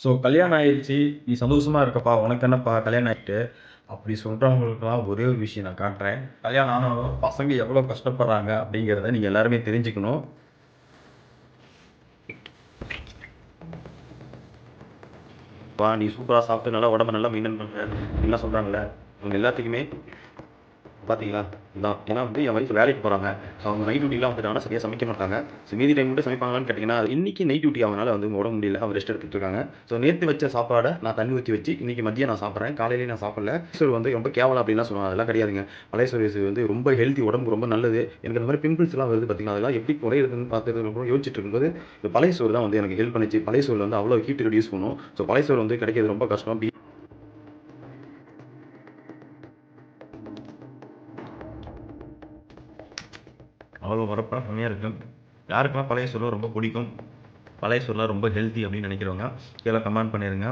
So கல்யாணம் ஆயிருச்சு. நீ சந்தோஷமா இருக்கப்பா. உனக்கு என்னப்பா கல்யாணம் ஆயிட்டு. அப்படி சொல்றவங்களுக்கெல்லாம் ஒரே ஒரு விஷயம் நான் காட்டுறேன். கல்யாணம் ஆனவங்க பசங்க எவ்வளோ கஷ்டப்படுறாங்க அப்படிங்கிறத நீங்க எல்லாருமே தெரிஞ்சுக்கணும். "அப்பா நீ சூப்பரா சாப்பிட்டு நல்லா உடம்ப நல்லா மெயின்டெயின் பண்ற." அப்படின்லாம் சொல்றாங்கல்ல. அவங்க எல்லாத்துக்குமே பார்த்தீங்களா? இதான். ஏன்னா வந்து என் ஒய்ஃப் வேலைக்கு போறாங்க. அவங்க நைட் டியூட்டிலாம் வந்துட்டாங்கன்னா சரியா சமைக்க மாட்டாங்க. ஸோ மீதி டைம் மட்டும் சமைப்பாங்களான்னு கேட்டீங்கன்னா, இன்னைக்கு நைட் டியூட்டி அவங்கனால வந்து உடம்பு முடியல. அவங்க ரெஸ்ட் எடுத்துட்டு இருக்காங்க. ஸோ நேத்து வச்ச சாப்பாட நான் தண்ணி ஊத்தி வச்சு, இன்னைக்கு மதியம் நான் சாப்பிடுறேன். காலையிலயும் நான் சாப்பிடல. சோறு வந்து ரொம்ப கேவலம் அப்படின்லாம் சொல்லுவாங்க. அதெல்லாம் கிடையாதுங்க. பழைய சோறு வந்து ரொம்ப ஹெல்த்தி. உடம்புக்கு ரொம்ப நல்லது. எனக்கு இந்த மாரி பிம்பிள்ஸ்லாம் வருது பார்த்தீங்களா? அதெல்லாம் எப்படி குறையுதுன்னு பார்த்ததுக்கப்புறம் யோசிச்சுட்டு இருக்கும்போது, இந்த பழைய சோறு தான் வந்து எனக்கு ஹெல்ப் பண்ணுச்சு. பழைய சோறுல வந்து அவ்வளோ ஹீட் ரெடியூஸ் பண்ணும். ஸோ பழைய சோறு வந்து கிடைக்கிறது ரொம்ப கஷ்டம். அவ்வளோ வரப்பா செம்மையா இருக்கும். யாருக்கெல்லாம் பழைய சோறுலாம் ரொம்ப பிடிக்கும், பழைய சோறுலாம் ரொம்ப ஹெல்த்தி அப்படின்னு நினைக்கிறவங்க கீழே கமெண்ட் பண்ணிடுங்க.